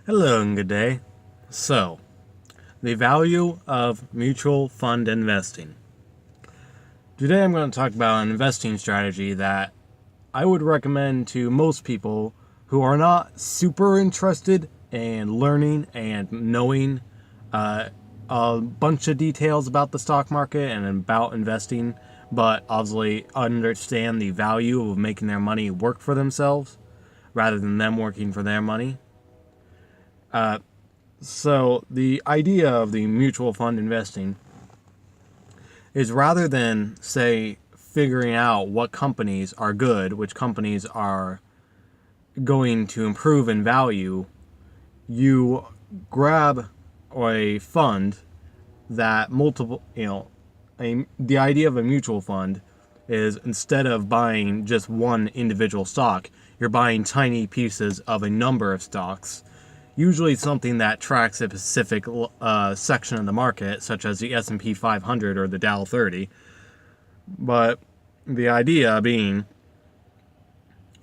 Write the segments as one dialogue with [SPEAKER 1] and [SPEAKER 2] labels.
[SPEAKER 1] Hello and good day. So, the value of mutual fund investing. Today I'm going to talk about an investing strategy that I would recommend to most people who are not super interested in learning and knowing a bunch of details about the stock market and about investing, but obviously understand the value of making their money work for themselves rather than them working for their money. So the idea of the mutual fund investing is rather than, say, figuring out what companies are good, which companies are going to improve in value, you grab a fund that the idea of a mutual fund is instead of buying just one individual stock, you're buying tiny pieces of a number of stocks, usually something that tracks a specific section of the market, such as the S&P 500 or the Dow 30. But the idea being,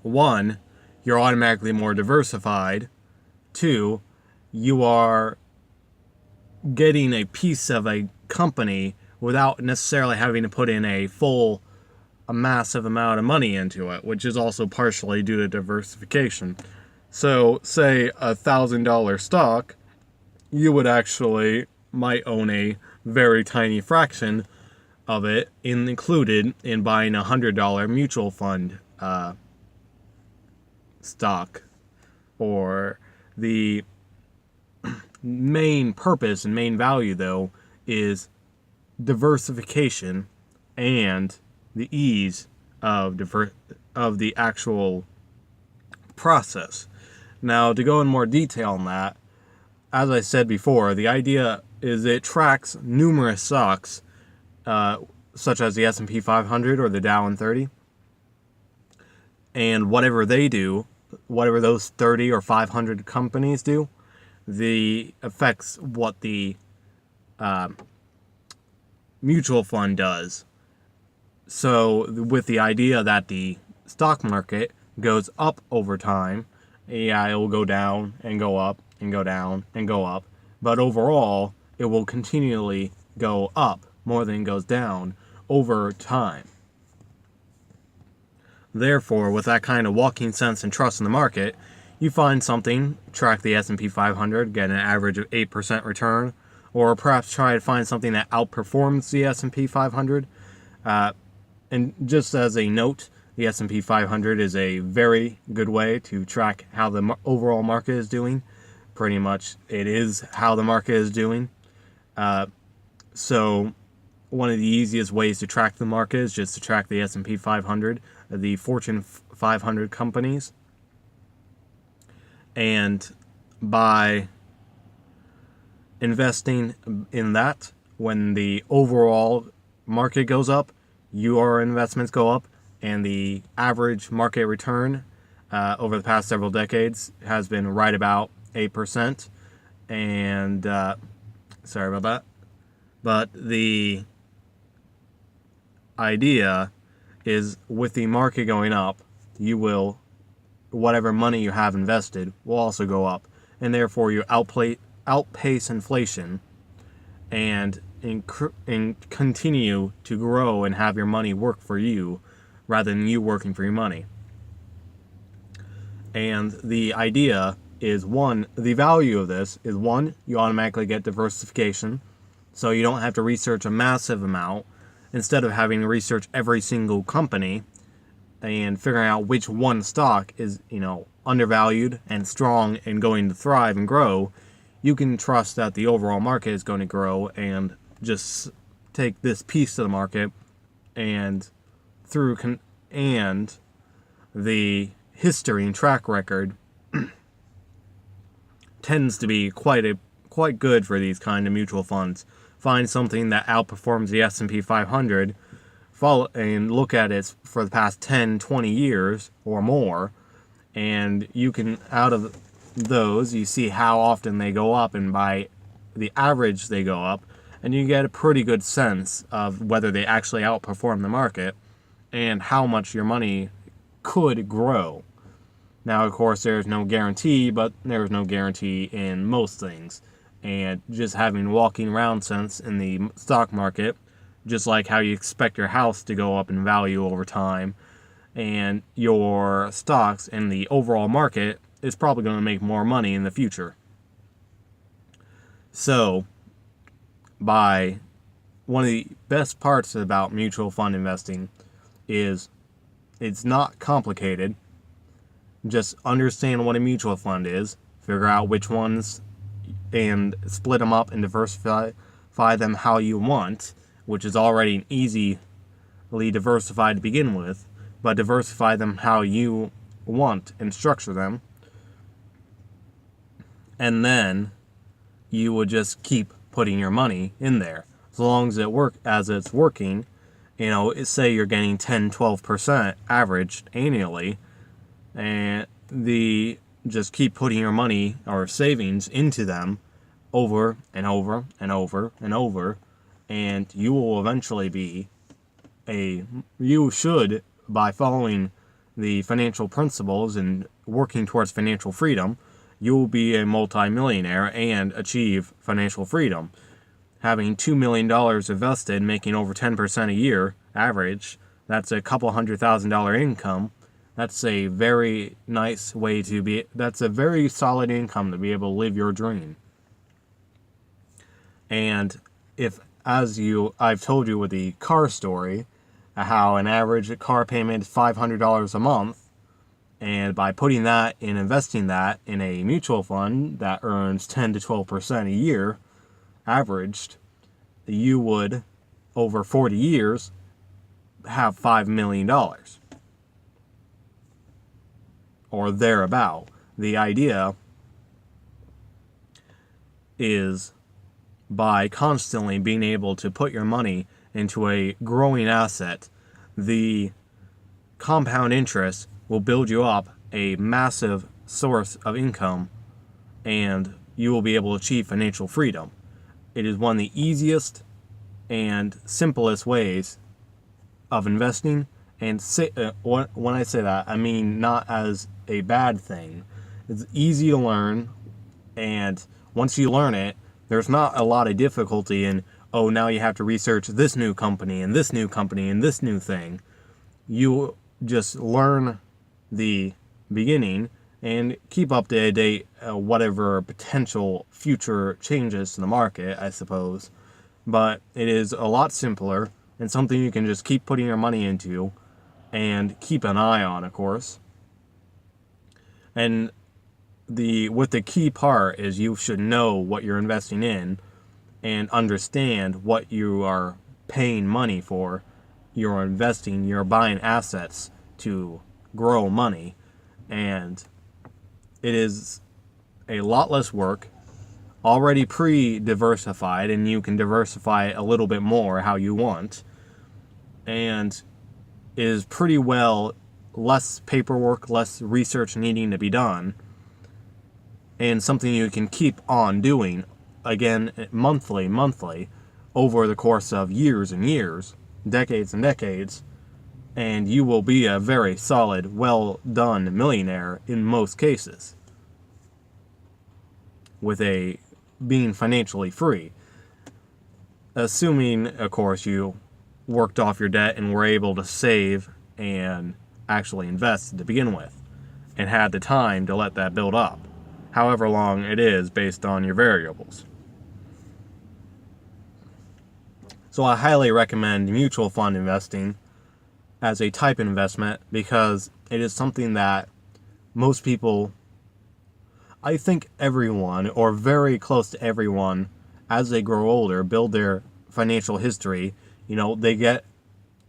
[SPEAKER 1] one, you're automatically more diversified. Two, you are getting a piece of a company without necessarily having to put in a massive amount of money into it, which is also partially due to diversification. So, say $1,000 stock, you would actually might own a very tiny fraction of it included in buying $100 mutual fund stock. Or the main purpose and main value, though, is diversification and the ease of the actual process. Now, to go in more detail on that, as I said before, the idea is it tracks numerous stocks, such as the S&P 500 or the Dow 30, and whatever they do, whatever those 30 or 500 companies do, the affects what the mutual fund does. So, with the idea that the stock market goes up over time, yeah, it will go down and go up and go down and go up, but overall, it will continually go up more than it goes down over time. Therefore, with that kind of walking sense and trust in the market, you find something, track the S&P 500, get an average of 8% return, or perhaps try to find something that outperforms the S&P 500. And just as a note, the S&P 500 is a very good way to track how the overall market is doing. Pretty much, it is how the market is doing. So, one of the easiest ways to track the market is just to track the S&P 500, the Fortune 500 companies. And by investing in that, when the overall market goes up, your investments go up, and the average market return over the past several decades has been right about 8%. And sorry about that. But the idea is with the market going up, whatever money you have invested will also go up. And therefore you outpace inflation and continue to grow and have your money work for you rather than you working for your money. And the idea is, the value of this is, you automatically get diversification, so you don't have to research a massive amount instead of having to research every single company and figuring out which one stock is, undervalued and strong and going to thrive and grow. You can trust that the overall market is going to grow and just take this piece of the market, and and the history and track record tends to be quite good for these kind of mutual funds. Find something that outperforms the S&P 500, follow and look at it for the past 10, 20 years or more, and you can, out of those, you see how often they go up, and by the average they go up, and you get a pretty good sense of whether they actually outperform the market and how much your money could grow. Now, of course, there's no guarantee, but there's no guarantee in most things. And just having walking around sense in the stock market, just like how you expect your house to go up in value over time, and your stocks in the overall market is probably going to make more money in the future. So, one of the best parts about mutual fund investing is it's not complicated. Just understand what a mutual fund is, figure out which ones, and split them up and diversify them how you want, which is already easily diversified to begin with, but diversify them how you want and structure them. And then you would just keep putting your money in there. As long as it's working, say you're getting 10-12% averaged annually, and just keep putting your money or savings into them over and over and over and over, and you will eventually you should, by following the financial principles and working towards financial freedom, you will be a multimillionaire and achieve financial freedom. Having $2 million invested, making over 10% a year average, that's a couple $100,000 income. That's a very nice way that's a very solid income to be able to live your dream. And I've told you with the car story, how an average car payment is $500 a month, and by putting that and investing that in a mutual fund that earns 10-12% a year, averaged, you would, over 40 years, have $5 million. Or thereabout. The idea is by constantly being able to put your money into a growing asset, the compound interest will build you up a massive source of income, and you will be able to achieve financial freedom. It is one of the easiest and simplest ways of investing. And when I say that, I mean not as a bad thing. It's easy to learn, and once you learn it, there's not a lot of difficulty in, now you have to research this new company and this new company and this new thing. You just learn the beginning and keep up to date whatever potential future changes to the market, I suppose. But it is a lot simpler and something you can just keep putting your money into and keep an eye on, of course. And the key part is you should know what you're investing in and understand what you are paying money for. You're investing, you're buying assets to grow money, and it is a lot less work, already pre-diversified, and you can diversify it a little bit more how you want, and is pretty well less paperwork, less research needing to be done, and something you can keep on doing, again, monthly, over the course of years and years, decades and decades, and you will be a very solid, well-done millionaire in most cases, with being financially free. Assuming, of course, you worked off your debt and were able to save and actually invest to begin with, and had the time to let that build up, however long it is based on your variables. So I highly recommend mutual fund investing as a type of investment, because it is something that most people, I think everyone, or very close to everyone, as they grow older, build their financial history. They get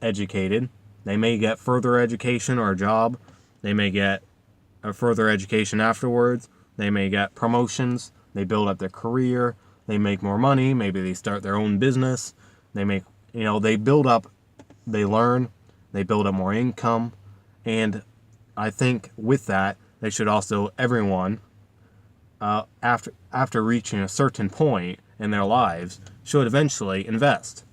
[SPEAKER 1] educated. They may get further education or a job. They may get a further education afterwards. They may get promotions. They build up their career. They make more money. Maybe they start their own business. They build up, they learn, they build up more income. And I think with that, they should also, everyone, after reaching a certain point in their lives, should eventually invest.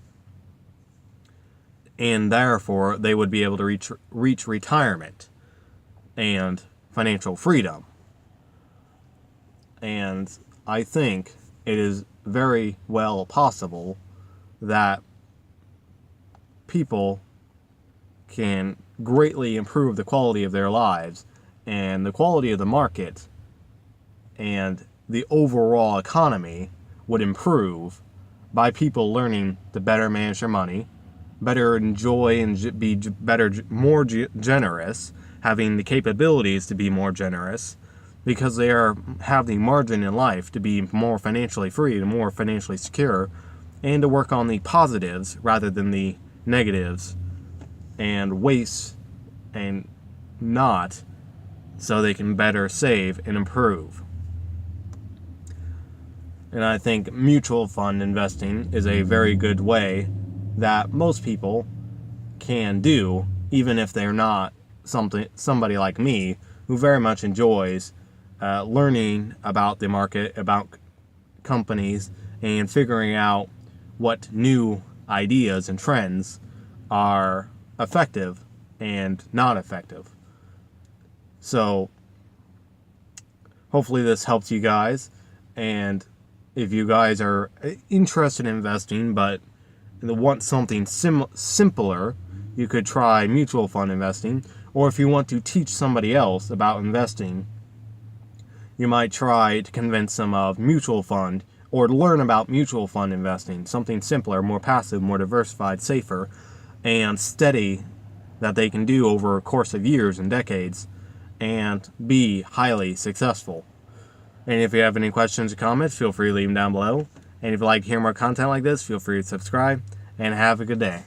[SPEAKER 1] And therefore, they would be able to reach retirement and financial freedom. And I think it is very well possible that people can greatly improve the quality of their lives and the quality of the market, and the overall economy would improve by people learning to better manage their money, better enjoy and be better, more generous, having the capabilities to be more generous, because they have the margin in life to be more financially free and more financially secure, and to work on the positives rather than the negatives, and waste and not, so they can better save and improve. And I think mutual fund investing is a very good way that most people can do, even if they're not somebody like me who very much enjoys learning about the market, about companies, and figuring out what new ideas and trends are effective and not effective. So hopefully this helps you guys, and if you guys are interested in investing but want something simpler, you could try mutual fund investing. Or if you want to teach somebody else about investing, you might try to convince them of mutual fund, or to learn about mutual fund investing, something simpler, more passive, more diversified, safer, and steady, that they can do over a course of years and decades and be highly successful. And if you have any questions or comments, feel free to leave them down below. And if you'd like to hear more content like this, feel free to subscribe, and have a good day.